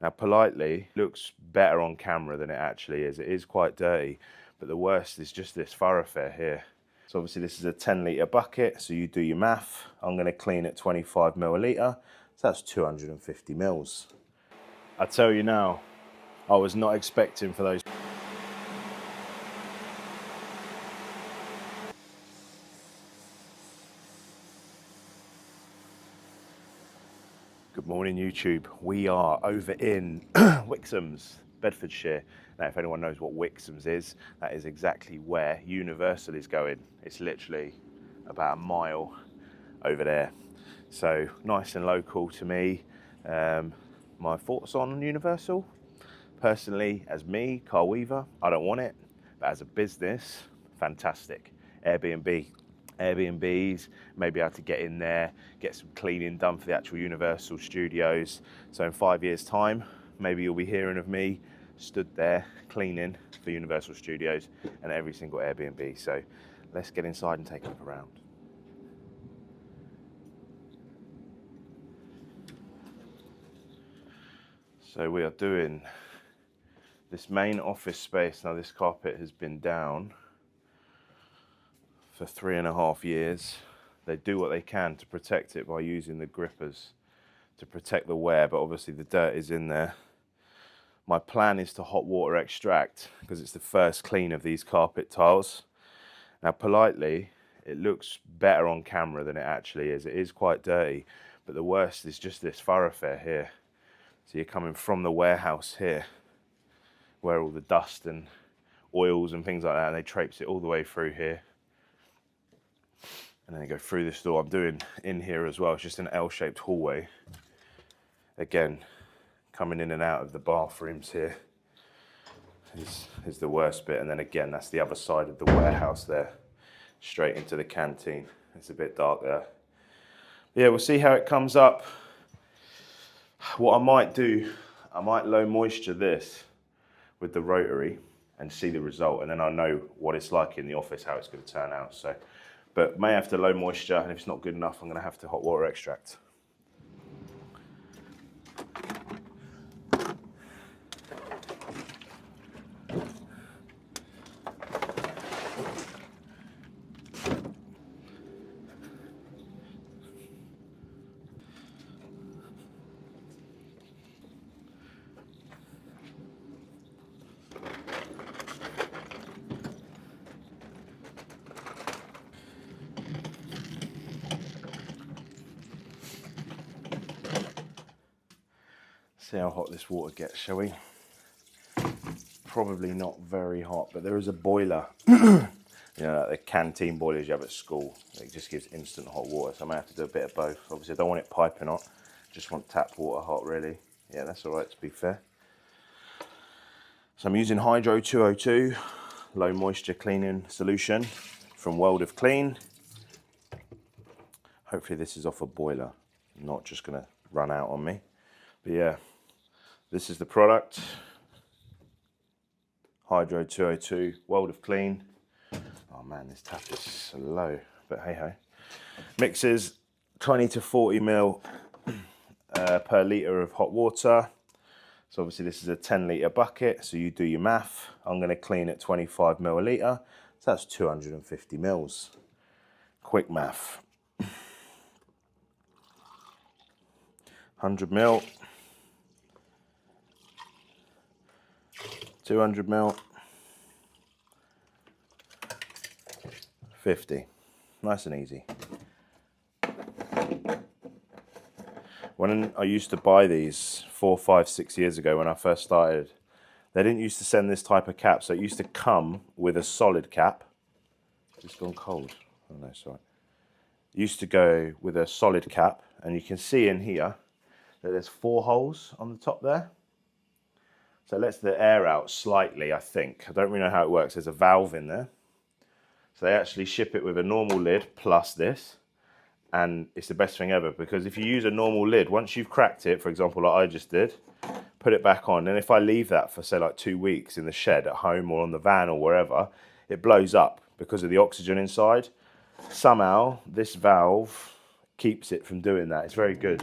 Now, politely, looks better on camera than it actually is. It is quite dirty, but the worst is just this thoroughfare here. So obviously this is a 10-litre bucket, so you do your math. I'm going to clean at 25 mil a litre, so that's 250 mils. I tell you now, I was not expecting for those. Good morning, YouTube. We are over in Wixham's, Bedfordshire. Now, if anyone knows what Wixham's is, that is exactly where Universal is going. It's literally about a mile over there. So nice and local to me. My thoughts on Universal? Personally, as me, car weaver, I don't want it. But as a business, fantastic. Airbnbs, maybe able to get in there, get some cleaning done for the actual Universal Studios. So in 5 years' time, maybe you'll be hearing of me stood there cleaning for Universal Studios and every single Airbnb. So let's get inside and take a look around. So we are doing this main office space. Now this carpet has been down for 3.5 years. They do what they can to protect it by using the grippers to protect the wear, but obviously the dirt is in there. My plan is to hot water extract because it's the first clean of these carpet tiles. Now politely, it looks better on camera than it actually is. It is quite dirty, but the worst is just this thoroughfare here. So you're coming from the warehouse here, where all the dust and oils and things like that, and they traipse it all the way through here. And then they go through this door. I'm doing in here as well. It's just an L-shaped hallway. Again, coming in and out of the bathrooms here is the worst bit. And then again, that's the other side of the warehouse there, straight into the canteen. It's a bit dark there. Yeah, we'll see how it comes up. What I might do, I might low moisture this with the rotary and see the result. And then I know what it's like in the office, how it's going to turn out. So. But may have to low moisture, and if it's not good enough, I'm going to have to hot water extract. See how hot this water gets, shall we? Probably not very hot, but there is a boiler. You know, like the canteen boilers you have at school. It just gives instant hot water, so I may have to do a bit of both. Obviously, I don't want it piping hot. Just want tap water hot, really. Yeah, that's all right, to be fair. So I'm using Hydro 202, low moisture cleaning solution from World of Clean. Hopefully this is off a boiler, not just gonna run out on me. But yeah. This is the product, Hydro 202, World of Clean. Oh man, this tap is slow, but hey ho. Mixes 20 to 40 mil per litre of hot water. So obviously this is a 10-litre bucket, so you do your math. I'm going to clean at 25 mil a litre, so that's 250 mils. Quick math. 100 mil. 200 mil, 50, nice and easy. When I used to buy these 4, 5, 6 years ago when I first started, they didn't used to send this type of cap, so it used to come with a solid cap. It's gone cold. Oh no, sorry. It used to go with a solid cap, and you can see in here that there's 4 holes on the top there. So it lets the air out slightly, I think. I don't really know how it works. There's a valve in there. So they actually ship it with a normal lid plus this. And it's the best thing ever, because if you use a normal lid, once you've cracked it, for example, like I just did, put it back on. And if I leave that for, say, like 2 weeks in the shed at home or on the van or wherever, it blows up because of the oxygen inside. Somehow, this valve keeps it from doing that. It's very good.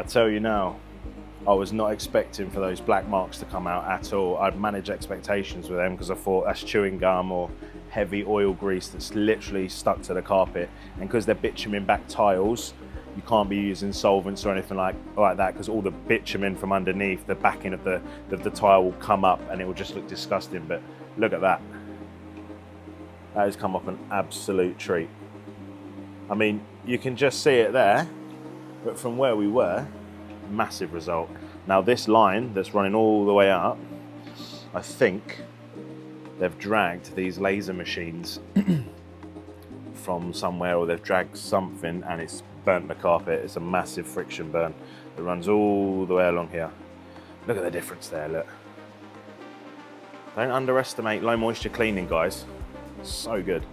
I tell you now, I was not expecting for those black marks to come out at all. I'd manage expectations with them because I thought that's chewing gum or heavy oil grease that's literally stuck to the carpet. And because they're bitumen back tiles, you can't be using solvents or anything like that, because all the bitumen from underneath the backing of the tile will come up and it will just look disgusting. But look at that. That has come up an absolute treat. I mean, you can just see it there, but from where we were, massive result. Now this line that's running all the way up, I think they've dragged these laser machines from somewhere, or they've dragged something and it's burnt the carpet. It's a massive friction burn that runs all the way along here. Look at the difference there, look. Don't underestimate low moisture cleaning, guys. It's so good.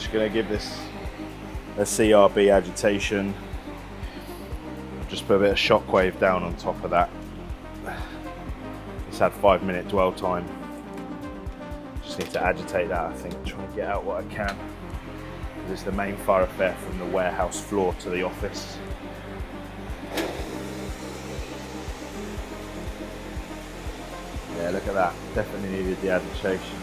just going to give this a CRB agitation. Just put a bit of shockwave down on top of that. It's had 5-minute dwell time. Just need to agitate that, I think, try and get out what I can. This is the main thoroughfare from the warehouse floor to the office. Yeah, look at that. Definitely needed the agitation.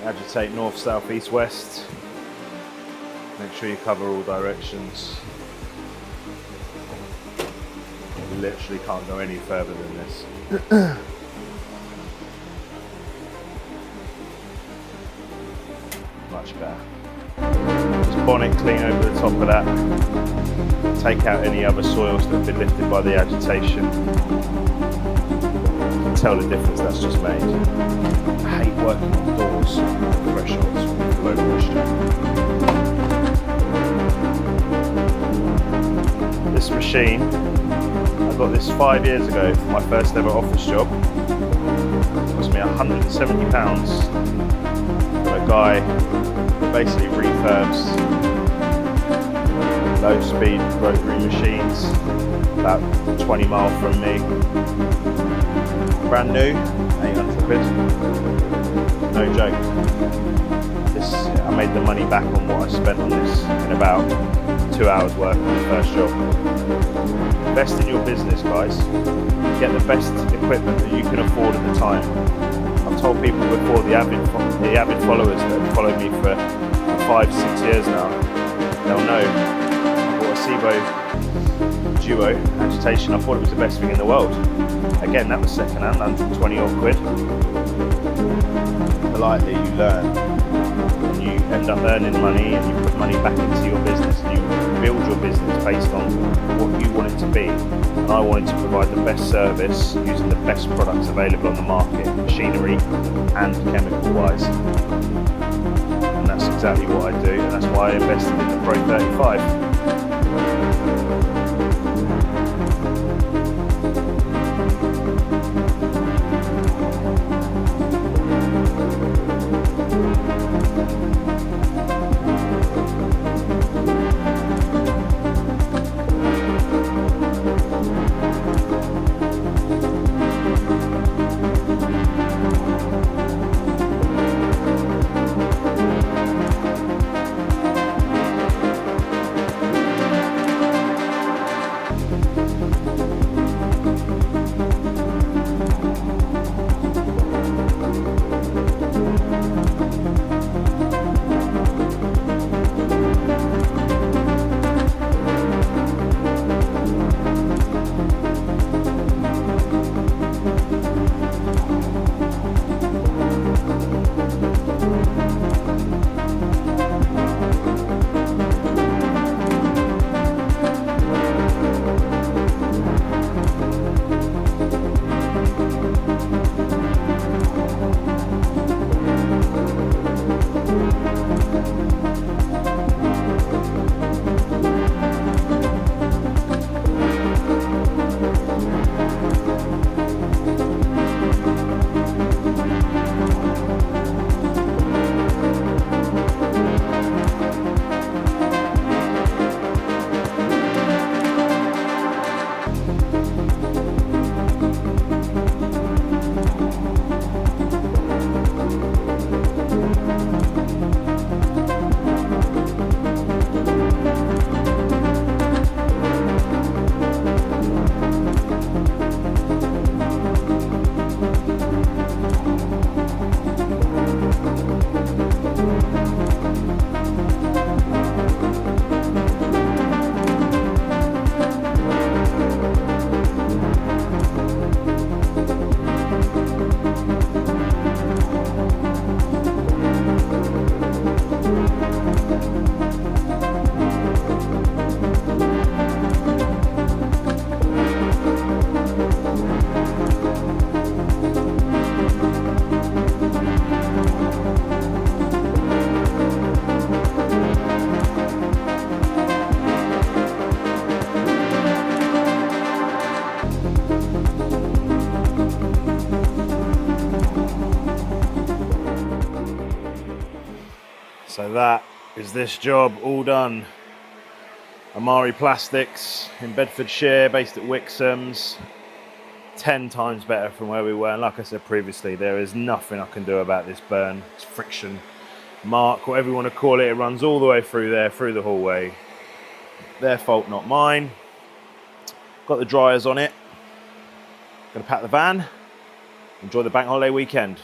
Agitate north, south, east, west. Make sure you cover all directions. You literally can't go any further than this. Much better. Just bonnet clean over the top of that. Take out any other soils that have been lifted by the agitation. You can tell the difference that's just made. I hate working on doors, thresholds with low moisture. This machine, I got this 5 years ago for my first ever office job. It cost me £170 for a guy who basically refurbs low speed rotary machines about 20 miles from me. Brand new, 800 quid. No joke. I made the money back on what I spent on this in about 2 hours work on the first job. Invest in your business, guys. Get the best equipment that you can afford at the time. I've told people before, the avid followers that have followed me for 5-6 years now, they'll know I bought a Cibo Duo agitation. I thought it was the best thing in the world. Again, that was second hand, 120 odd quid. Politely, you learn. And you end up earning money, and you put money back into your business, and you build your business based on what you want it to be. And I wanted to provide the best service using the best products available on the market, machinery and chemical wise. And that's exactly what I do, and that's why I invested in the Pro 35. So that is this job all done. Amari Plastics in Bedfordshire, based at Wixham's. 10 times better from where we were. And like I said previously, there is nothing I can do about this burn. It's friction, mark, whatever you want to call it. It runs all the way through there, through the hallway. Their fault, not mine. Got the dryers on it. Gonna pack the van. Enjoy the bank holiday weekend.